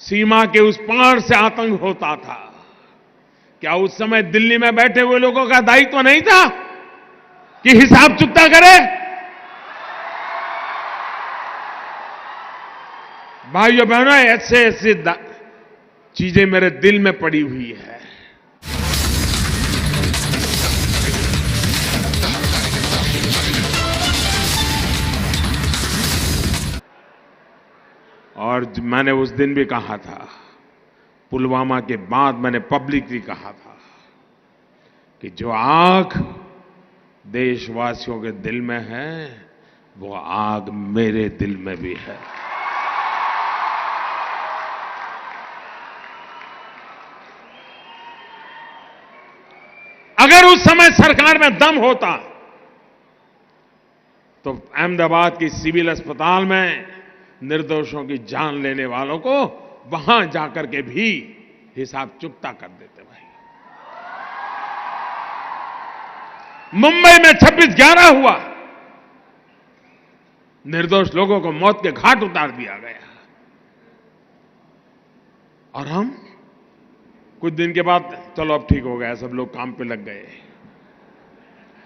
सीमा के उस पार से आतंक होता था, क्या उस समय दिल्ली में बैठे हुए लोगों का दायित्व नहीं था कि हिसाब चुकता करे? भाइयों बहनों, ऐसे ऐसे चीजें मेरे दिल में पड़ी हुई है। और मैंने उस दिन भी कहा था, पुलवामा के बाद मैंने पब्लिकली कहा था कि जो आग देशवासियों के दिल में है, वो आग मेरे दिल में भी है। अगर उस समय सरकार में दम होता तो अहमदाबाद की सिविल अस्पताल में निर्दोषों की जान लेने वालों को वहां जाकर के भी हिसाब चुकता कर देते। भाई, मुंबई में 26/11 हुआ, निर्दोष लोगों को मौत के घाट उतार दिया गया, और हम कुछ दिन के बाद चलो अब ठीक हो गया, सब लोग काम पे लग गए।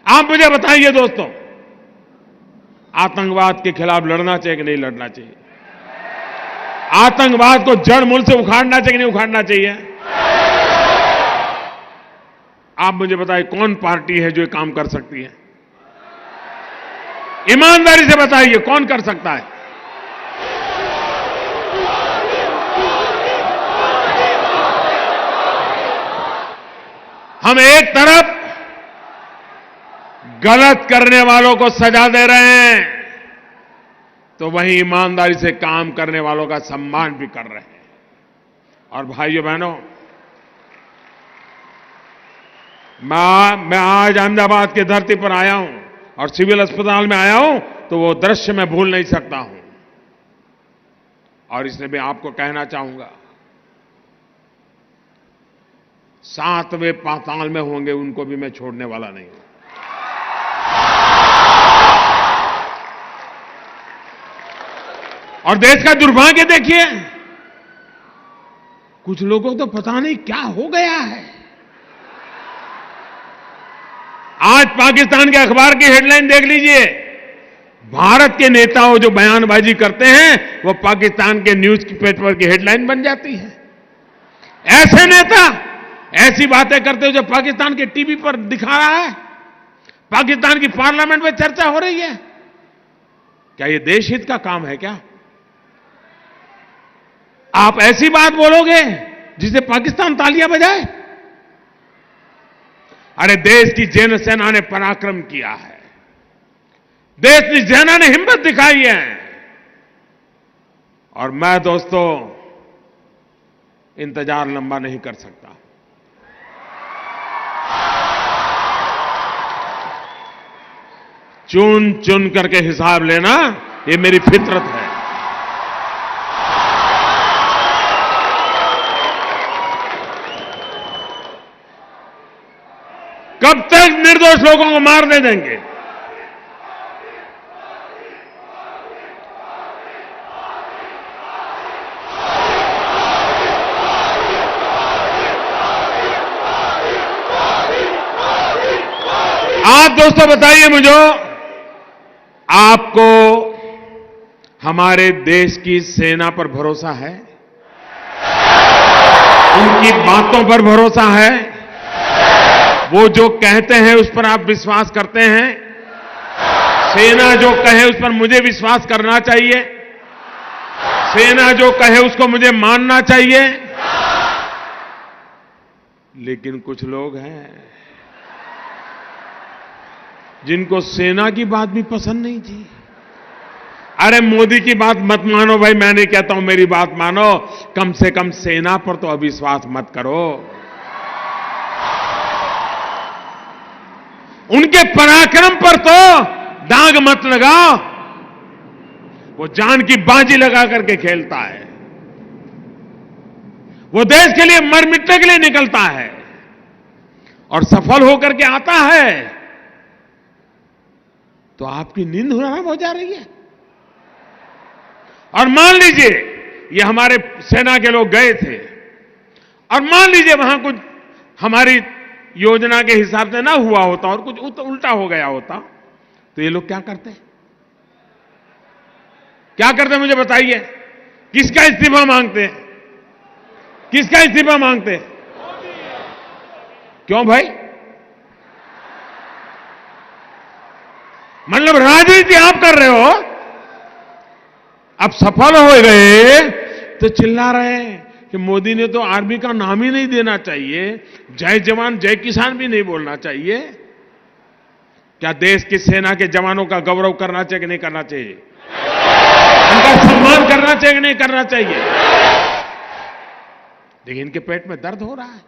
आप मुझे बताइए दोस्तों, आतंकवाद के खिलाफ लड़ना चाहिए कि नहीं लड़ना चाहिए? आतंकवाद को जड़ मूल से उखाड़ना चाहिए कि नहीं उखाड़ना चाहिए? आप मुझे बताइए, कौन पार्टी है जो ये काम कर सकती है? ईमानदारी से बताइए, कौन कर सकता है? हम एक तरफ गलत करने वालों को सजा दे रहे हैं, तो वहीं ईमानदारी से काम करने वालों का सम्मान भी कर रहे हैं। और भाइयों बहनों, मैं आज अहमदाबाद की धरती पर आया हूं और सिविल अस्पताल में आया हूं, तो वो दृश्य मैं भूल नहीं सकता हूं। और इसलिए मैं आपको कहना चाहूंगा, 7वें पाताल में होंगे उनको भी मैं छोड़ने वाला नहीं हूं। और देश का दुर्भाग्य देखिए, कुछ लोगों को तो पता नहीं क्या हो गया है। आज पाकिस्तान के अखबार की हेडलाइन देख लीजिए, भारत के नेताओं जो बयानबाजी करते हैं वो पाकिस्तान के न्यूज पेपर की हेडलाइन बन जाती है। ऐसे नेता ऐसी बातें करते हो जो पाकिस्तान के टीवी पर दिखा रहा है, पाकिस्तान की पार्लियामेंट में चर्चा हो रही है। क्या ये देश हित का काम है क्या? आप ऐसी बात बोलोगे जिसे पाकिस्तान तालियां बजाए? अरे देश की जैन सेना ने पराक्रम किया है, देश की सेना ने हिम्मत दिखाई है, और मैं दोस्तों इंतजार लंबा नहीं कर सकता। चुन चुन करके हिसाब लेना ये मेरी फितरत है। कब तक निर्दोष लोगों को मारने देंगे? आप दोस्तों बताइए मुझे, आपको हमारे देश की सेना पर भरोसा है? उनकी बातों पर भरोसा है? वो जो कहते हैं उस पर आप विश्वास करते हैं? सेना जो कहे उस पर मुझे विश्वास करना चाहिए? सेना जो कहे उसको मुझे मानना चाहिए? लेकिन कुछ लोग हैं जिनको सेना की बात भी पसंद नहीं थी। अरे मोदी की बात मत मानो भाई, मैं नहीं कहता हूं मेरी बात मानो, कम से कम सेना पर तो अविश्वास मत करो। उनके पराक्रम पर तो दाग मत लगाओ। वो जान की बाजी लगा करके खेलता है, वो देश के लिए मर मिटने के लिए निकलता है और सफल होकर के आता है, तो आपकी नींद हराम हो जा रही है। और मान लीजिए ये हमारे सेना के लोग गए थे और मान लीजिए वहां कुछ हमारी योजना के हिसाब से ना हुआ होता और कुछ उल्टा हो गया होता, तो ये लोग क्या करते? क्या करते मुझे बताइए? किसका इस्तीफा मांगते हैं? किसका इस्तीफा मांगते हैं? क्यों भाई? मतलब राजनीति आप कर रहे हो, अब सफल हो गए तो चिल्ला रहे हैं कि मोदी ने तो आर्मी का नाम ही नहीं देना चाहिए, जय जवान जय किसान भी नहीं बोलना चाहिए। क्या देश की सेना के जवानों का गौरव करना चाहिए कि नहीं करना चाहिए? उनका सम्मान करना चाहिए कि नहीं करना चाहिए? देखिए इनके पेट में दर्द हो रहा है।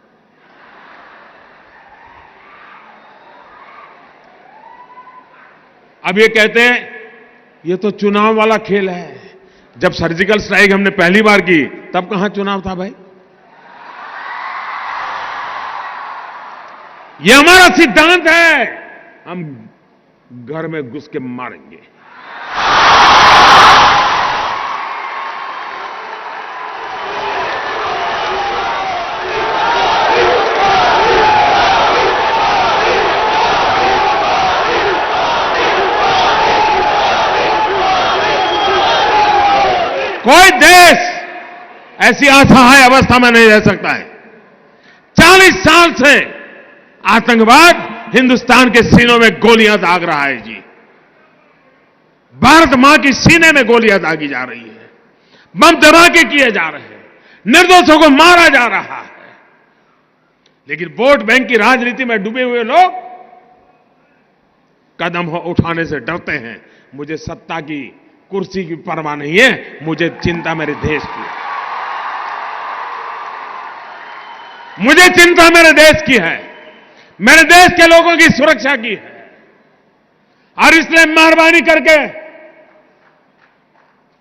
अब ये कहते हैं ये तो चुनाव वाला खेल है। जब सर्जिकल स्ट्राइक हमने पहली बार की तब कहां चुनाव था भाई? ये हमारा सिद्धांत है, हम घर में घुस के मारेंगे। कोई देश ऐसी असहाय अवस्था में नहीं रह सकता है। 40 साल से आतंकवाद हिंदुस्तान के सीनों में गोलियां दाग रहा है जी। भारत मां की सीने में गोलियां दागी जा रही है, बम धमाके किए जा रहे हैं, निर्दोषों को मारा जा रहा है। लेकिन वोट बैंक की राजनीति में डूबे हुए लोग कदम उठाने से डरते हैं। मुझे सत्ता की कुर्सी की परवाह नहीं है, मुझे चिंता मेरे देश की है। मुझे चिंता मेरे देश की है, मेरे देश के लोगों की सुरक्षा की है। और इसलिए मेहरबानी करके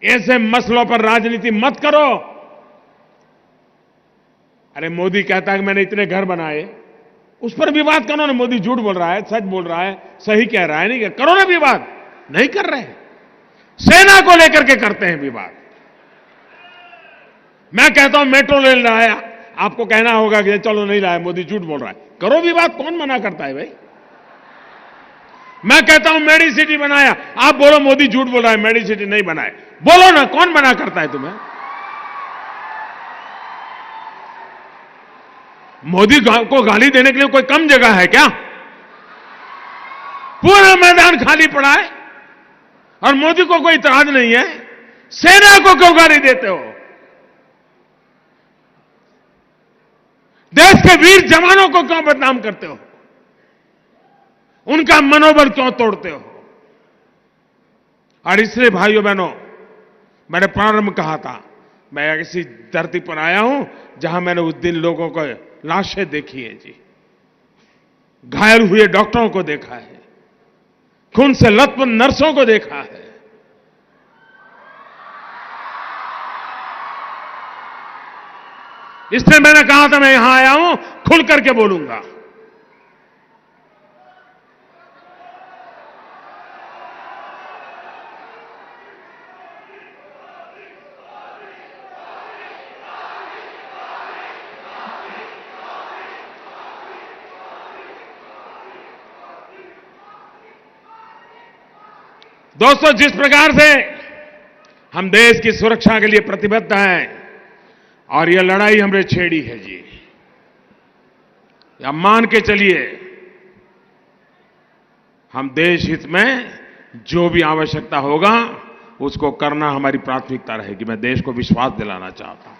ऐसे मसलों पर राजनीति मत करो। अरे मोदी कहता है कि मैंने इतने घर बनाए, उस पर विवाद करो ना। मोदी झूठ बोल रहा है, सच बोल रहा है, सही कह रहा है, नहीं करो ना विवाद। नहीं कर रहे, सेना को लेकर के करते हैं विवाद। मैं कहता हूं मेट्रो रेल लाया, आपको कहना होगा कि चलो नहीं लाया, मोदी झूठ बोल रहा है। करो विवाद, कौन मना करता है भाई? मैं कहता हूं मेडी सिटी बनाया, आप बोलो मोदी झूठ बोल रहा है, मेडी सिटी नहीं बनाए। बोलो ना, कौन मना करता है तुम्हें? मोदी को गाली देने के लिए कोई कम जगह है क्या? पूरा मैदान खाली पड़ा है और मोदी को कोई इतराज नहीं है। सेना को क्यों गाली देते हो? देश के वीर जवानों को क्यों बदनाम करते हो? उनका मनोबल क्यों तोड़ते हो? और इसलिए भाइयों बहनों, मैंने प्रारंभ कहा था, मैं ऐसी धरती पर आया हूं जहां मैंने उस दिन लोगों को लाशें देखी है जी, घायल हुए डॉक्टरों को देखा है, खून से लथपथ नर्सों को देखा है। इसलिए मैंने कहा था मैं यहां आया हूं, खुल करके बोलूंगा। दोस्तों, जिस प्रकार से हम देश की सुरक्षा के लिए प्रतिबद्ध हैं और यह लड़ाई हमने छेड़ी है जी, या मान के चलिए हम देश हित में जो भी आवश्यकता होगा उसको करना हमारी प्राथमिकता रहेगी। मैं देश को विश्वास दिलाना चाहता हूं।